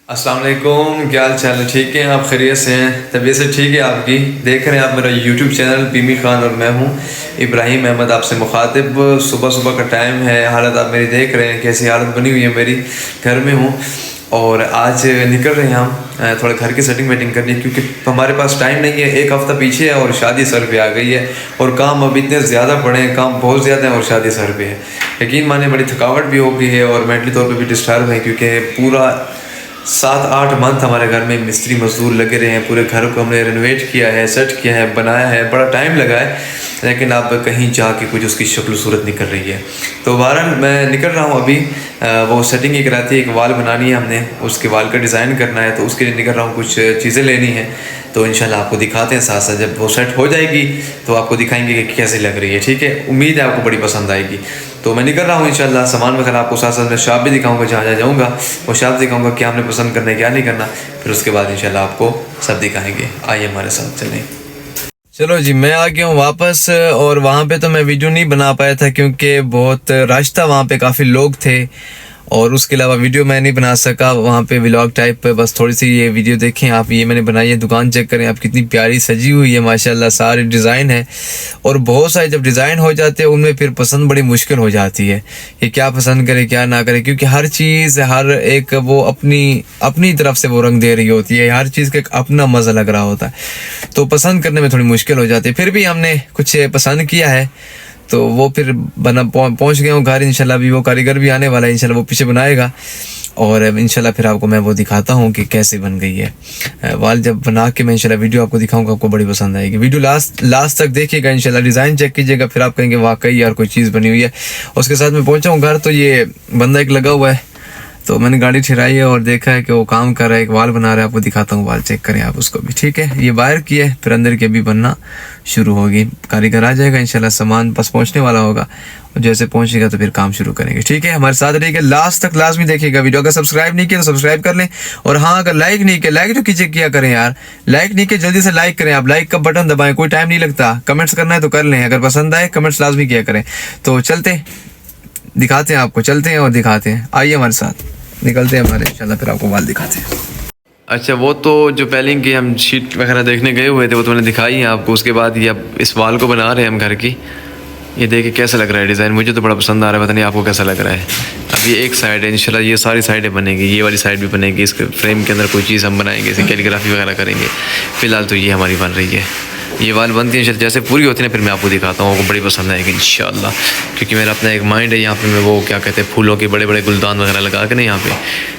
अस्सलाम वालेकुम, क्या हाल चाल है? ठीक है, आप खैरियत से हैं? तबीयत से ठीक है आपकी? देख रहे हैं आप मेरा यूट्यूब चैनल पीमी खान और मैं हूं इब्राहिम अहमद आपसे मुखातिब। सुबह सुबह का टाइम है, हालत आप मेरी देख रहे हैं कैसी हालत बनी हुई है मेरी। घर में हूं और आज निकल रहे हैं हम थोड़ा घर की सेटिंग वेटिंग करनी, क्योंकि हमारे पास टाइम नहीं है। एक हफ़्ता पीछे है और शादी सर पे आ गई है और काम अब इतने ज़्यादा पड़े हैं, काम बहुत ज़्यादा है और शादी सर पे है। यकीन माने बड़ी थकावट भी हो गई है और मेंटली तौर पे भी डिस्टर्ब है, क्योंकि पूरा 7-8 मंथ हमारे घर में मिस्त्री मजदूर लगे रहे हैं। पूरे घर को हमने रेनोवेट किया है, सेट किया है, बनाया है, बड़ा टाइम लगा है, लेकिन अब कहीं जाके कुछ उसकी शक्ल सूरत निकल रही है। तो बहरहाल मैं निकल रहा हूँ अभी। वो सेटिंग एक रहती है, एक वाल बनानी है हमने, उसके वाल का डिज़ाइन करना है, तो उसके लिए निकल रहा हूँ। कुछ चीज़ें लेनी है, तो इंशाल्लाह आपको दिखाते हैं साथ साथ। जब वो सेट हो जाएगी तो आपको दिखाएंगे कि कैसी लग रही है। ठीक है, उम्मीद है आपको बड़ी पसंद आएगी। तो मैं निकल रहा हूँ इंशाल्लाह। सामान वगैरह आपको साथ साथ मैं शॉप भी दिखाऊंगा, जहाँ जहाँ जाऊँगा वो शॉप दिखाऊंगा, क्या हमने पसंद करना है क्या नहीं करना। फिर उसके बाद इंशाल्लाह आपको सब दिखाएंगे। आइए हमारे साथ चलें। चलो जी, मैं आ गया हूँ वापस। और वहाँ पे तो मैं वीडियो नहीं बना पाया था क्योंकि बहुत रश था, वहाँ पे काफ़ी लोग थे और उसके अलावा वीडियो मैं नहीं बना सका वहाँ पे व्लॉग टाइप पे। बस थोड़ी सी ये वीडियो देखें आप, ये मैंने बनाई है। दुकान चेक करें आप, कितनी प्यारी सजी हुई है माशाल्लाह, सारे डिज़ाइन है। और बहुत सारे जब डिज़ाइन हो जाते हैं उनमें फिर पसंद बड़ी मुश्किल हो जाती है कि क्या पसंद करे क्या ना करे, क्योंकि हर चीज़ हर एक वो अपनी अपनी तरफ से वो रंग दे रही होती है, हर चीज़ का एक अपना मज़ा लग रहा होता है, तो पसंद करने में थोड़ी मुश्किल हो जाती है। फिर भी हमने कुछ पसंद किया है तो वो फिर पहुंच गया हूँ घर। इंशाल्लाह अभी वो कारीगर भी आने वाला है, इंशाल्लाह वो पीछे बनाएगा और इंशाल्लाह फिर आपको मैं वो दिखाता हूँ कि कैसे बन गई है वाल। जब बना के मैं इंशाल्लाह वीडियो आपको दिखाऊंगा, आपको बड़ी पसंद आएगी। वीडियो लास्ट तक देखिएगा इंशाल्लाह, डिज़ाइन चेक कीजिएगा, फिर आप कहेंगे वाकई यार कोई चीज़ बनी हुई है। उसके साथ मैं पहुँचा हूँ घर, तो ये बंदा एक लगा हुआ है, तो मैंने गाड़ी ठहराई है और देखा है कि वो काम कर रहा है, एक वाल बना रहा है। आपको दिखाता हूँ, वाल चेक करें आप उसको भी। ठीक है, ये बाहर की है, फिर अंदर की अभी बनना शुरू होगी। कारीगर आ जाएगा इंशाल्लाह, सामान बस पहुँचने वाला होगा और जैसे पहुँचेगा तो फिर काम शुरू करेंगे। ठीक है, हमारे साथ रहिएगा, लास्ट तक लाजमी देखिएगा वीडियो। अगर सब्सक्राइब नहीं किया तो सब्सक्राइब कर लें, और हाँ अगर लाइक नहीं किया, लाइक तो कीजिए, किया करें यार। लाइक नहीं किया जल्दी से लाइक करें आप, लाइक का बटन दबाएं, कोई टाइम नहीं लगता। कमेंट्स करना है तो कर लें, अगर पसंद आए कमेंट्स लाजमी किया करें। तो चलते दिखाते हैं आपको, चलते हैं और दिखाते हैं। आइए हमारे साथ, निकलते हैं हमारे, इंशाल्लाह फिर आपको वाल दिखाते हैं। अच्छा, वो तो जो पहले की हम शीट वगैरह देखने गए हुए थे वो तो मैंने दिखाई है आपको। उसके बाद ये अब इस वाल को बना रहे हैं हम घर की। ये देखिए कैसा लग रहा है डिज़ाइन, मुझे तो बड़ा पसंद आ रहा है, पता नहीं आपको कैसा लग रहा है। अब ये एक साइड है, इंशाल्लाह ये सारी साइडें बनेगी, ये वाली साइड भी बनेगी। इसके फ्रेम के अंदर कोई चीज़ हम बनाएंगे, इसे कैलीग्राफी वगैरह करेंगे। फ़िलहाल तो ये हमारी बन रही है। ये वाल बनती है जैसे पूरी होती है ना, फिर मैं आपको दिखाता हूँ, आपको बड़ी पसंद आएगी इंशाल्लाह। क्योंकि मेरा अपना एक माइंड है, यहाँ पे मैं वो क्या कहते हैं फूलों के बड़े बड़े गुलदान वगैरह लगा के ना, यहाँ पे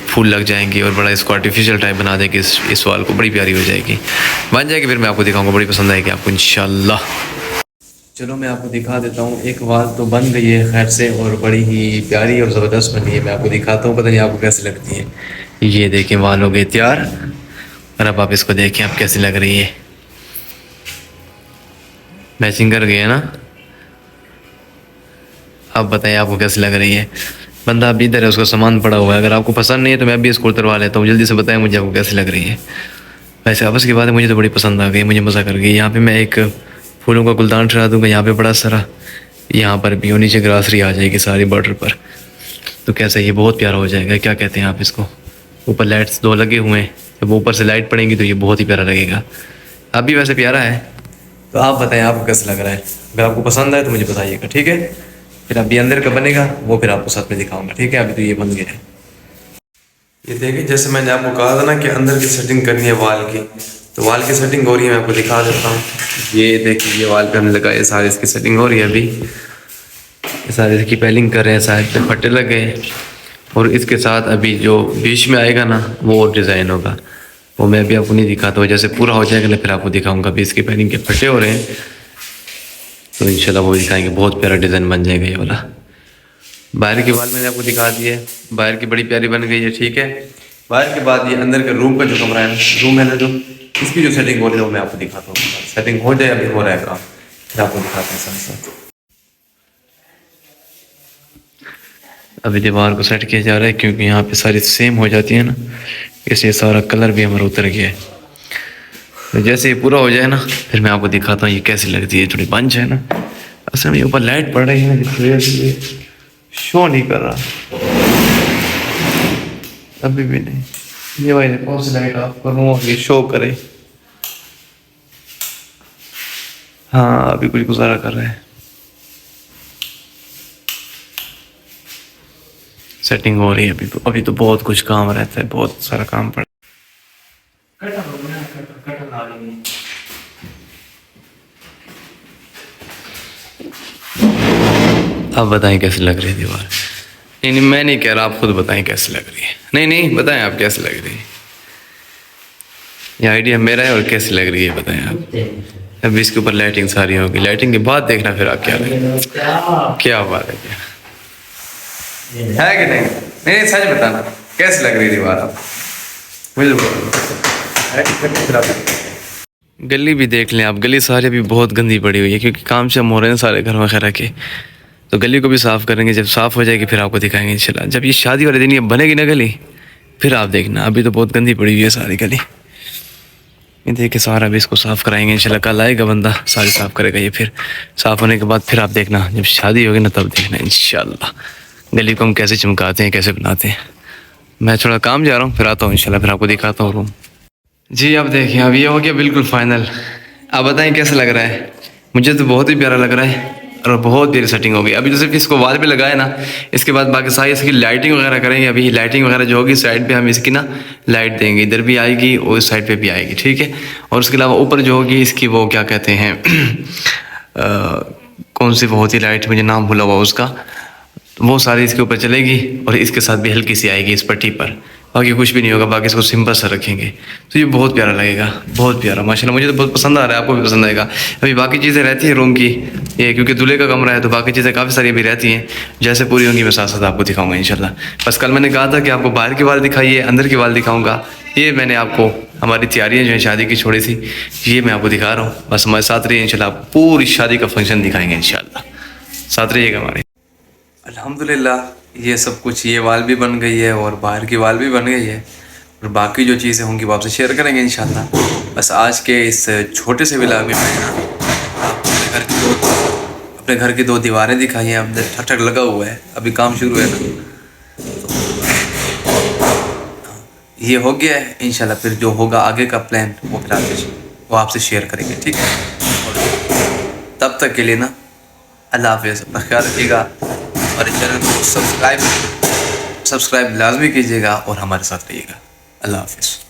फूल लग जाएंगे और बड़ा इसको आर्टिफिशियल टाइप बना देंगे। इस वाल को बड़ी प्यारी हो जाएगी, बन जाएगी, फिर मैं आपको दिखाऊँगा, बड़ी पसंद आएगी आपको इंशाल्लाह। चलो मैं आपको दिखा देता हूँ। एक वाल तो बन गई है खैर से, और बड़ी ही प्यारी और ज़बरदस्त बनी है। मैं आपको दिखाता हूँ, पता नहीं आपको कैसी लगती है। ये देखें, वाल हो गए तैयार, और अब आप इसको देखें आप कैसी लग रही है। मैचिंग कर गई है ना। अब बताइए आपको कैसी लग रही है। बंदा अभी इधर है, उसका सामान पड़ा हुआ है, अगर आपको पसंद नहीं है तो मैं अभी इसको उतरवा लेता हूँ। जल्दी से बताएं मुझे आपको कैसी लग रही है। वैसे आपस की बात है, मुझे तो बड़ी पसंद आ गई, मुझे मज़ा कर गई। यहाँ पे मैं एक फूलों का गुलदान ठहरा दूँगा, यहाँ पे बड़ा सारा, यहाँ पर भी, और नीचे ग्रासरी आ जाएगी सारी बॉर्डर पर। तो कैसा, ये बहुत प्यारा हो जाएगा। क्या कहते हैं आप इसको। ऊपर लाइट्स 2 लगे हुए हैं, जब ऊपर से लाइट पड़ेंगी तो ये बहुत ही प्यारा लगेगा। अभी वैसे प्यारा है, तो आप बताएं आपको कैसा लग रहा है। अगर आपको पसंद आए तो मुझे बताइएगा। ठीक है, फिर अभी अंदर का बनेगा वो फिर आपको साथ में दिखाऊंगा। ठीक है, अभी तो ये बन गया है। ये देखिए, जैसे मैंने आपको कहा था ना कि अंदर की सेटिंग करनी है वाल की, तो वाल की सेटिंग हो रही है, मैं आपको दिखा देता हूँ। ये देखिए, ये वाल पे हमने लगाए सारे, इसकी सेटिंग हो रही है अभी। ये सारे इसकी पेलिंग कर रहे हैं, साइड पे फटे लगे हैं, और इसके साथ अभी जो बीच में आएगा ना वो डिज़ाइन होगा, वो मैं अभी आपको नहीं दिखाता हूँ। जैसे पूरा हो जाएगा ना फिर आपको दिखाऊंगा। अभी इसके पेलिंग के फटे हो रहे हैं, तो इंशाल्लाह वो दिखाएंगे। बहुत प्यारा डिज़ाइन बन जाएगा ये वाला। बाहर की वाल मैंने आपको दिखा दी है, बाहर की बड़ी प्यारी बन गई है। ठीक है, बाहर के बाद ये अंदर के रूम का जो कमरा है, रूम है ना जो, इसकी जो सेटिंग हो रही है वो मैं आपको दिखाता हूँ। सेटिंग हो जाए, अभी हो रहा है काम, फिर आपको दिखाते हैं साथ साथ। अभी दीवार को सेट किया जा रहा है, क्योंकि यहाँ पे सारी सेम हो जाती है ना, इसलिए सारा कलर भी हमारा उतर गया है। तो जैसे ये पूरा हो जाए ना फिर मैं आपको दिखाता हूँ ये कैसी लगती है। थोड़ी बंच है ना, असल में ऊपर लाइट पड़ रही है ना, शो नहीं कर रहा, अभी भी नहीं। ये भाई कौन सी लाइट ऑफ करूँ और ये शो करे। हाँ अभी कुछ गुजारा कर रहे हैं, सेटिंग हो रही है अभी तो बहुत कुछ काम रहता है, बहुत सारा काम पड़ा। आप बताएं कैसी लग रही है दीवार। नहीं नहीं मैं नहीं कह रहा, आप खुद बताएं कैसी लग रही है। नहीं नहीं बताएं आप कैसी लग रही है, ये आइडिया मेरा है और कैसी लग रही है बताएं आप। अभी इसके ऊपर लाइटिंग सारी होगी, लाइटिंग के बाद देखना फिर आप क्या लगे। क्या बात है, क्या है कि नहीं। नहीं नहीं सच बताना कैसी लग रही है दीवार आप मुझे बोलो। गली भी देख लें आप, गली सारी अभी बहुत गंदी पड़ी हुई है क्योंकि काम शाम हो रहे हैं सारे घर वगैरह के, तो गली को भी साफ़ करेंगे। जब साफ़ हो जाएगी फिर आपको दिखाएंगे इंशाल्लाह। जब ये शादी वाले दिन ये बनेगी ना गली, फिर आप देखना। अभी तो बहुत गंदी पड़ी हुई है सारी गली, ये देखिए सारा अभी इसको साफ़ कराएंगे इंशाल्लाह। कल आएगा बंदा सारी साफ़ करेगा ये, फिर साफ़ होने के बाद फिर आप देखना जब शादी होगी ना तब देखना इंशाल्लाह गली को हम कैसे चमकाते हैं, कैसे बनाते हैं। मैं थोड़ा काम जा रहा हूँ, फिर आता हूँ इंशाल्लाह, फिर आपको दिखाता हूँ रूम। जी अब देखिए अब ये हो गया बिल्कुल फाइनल। आप बताएं कैसा लग रहा है। मुझे तो बहुत ही प्यारा लग रहा है और बहुत देर सेटिंग हो गई। अभी तो सिर्फ इसको वाल पे लगाया ना, इसके बाद बाकी सारी इसकी लाइटिंग वगैरह करेंगे। अभी लाइटिंग वगैरह जो होगी साइड पे हम इसकी ना लाइट देंगे, इधर भी आएगी और इस साइड पे भी आएगी, ठीक है। और उसके अलावा ऊपर जो होगी इसकी वो क्या कहते हैं कौन सी वो होती लाइट, मुझे नाम भूला हुआ उसका, वो सारी इसके ऊपर चलेगी और इसके साथ भी हल्की सी आएगी इस पट्टी पर। बाकी कुछ भी नहीं होगा, बाकी इसको सिंपल सा रखेंगे तो ये बहुत प्यारा लगेगा, बहुत प्यारा माशाल्लाह। मुझे तो बहुत पसंद आ रहा है, आपको भी पसंद आएगा। अभी बाकी चीज़ें रहती हैं रूम की, ये क्योंकि दूल्हे का कमरा है तो बाकी चीज़ें काफ़ी सारी अभी रहती हैं। जैसे पूरी होंगी मैं साथ साथ आपको दिखाऊंगा इंशाल्लाह। बस कल मैंने कहा था कि आपको बाहर के वाल दिखाइए, अंदर के वाल दिखाऊंगा। ये मैंने आपको हमारी तैयारियाँ जो हैं शादी की छोड़ी सी, ये मैं आपको दिखा रहा हूँ। बस हमारे साथ रहिए इंशाल्लाह, पूरी शादी का फंक्शन दिखाएंगे इंशाल्लाह, साथ रहिएगा हमारे। अल्हम्दुलिल्लाह ये सब कुछ, ये वाल भी बन गई है और बाहर की वाल भी बन गई है और बाकी जो चीज़ें होंगी वो आपसे शेयर करेंगे इंशाल्लाह। बस आज के इस छोटे से व्लॉग में मैंने अपने घर की दो दीवारें दिखाई हैं। अब ठक ठक लगा हुआ है, अभी काम शुरू है ना, ये हो गया है इंशाल्लाह। फिर जो होगा आगे का प्लान वो फिर वो आपसे शेयर करेंगे, ठीक है। और तब तक के लिए ना अल्लाह हाफ़िज़, अपना ख्याल रखिएगा और इस चैनल को सब्सक्राइब लाजमी कीजिएगा और हमारे साथ रहिएगा। अल्लाह हाफ़िज़।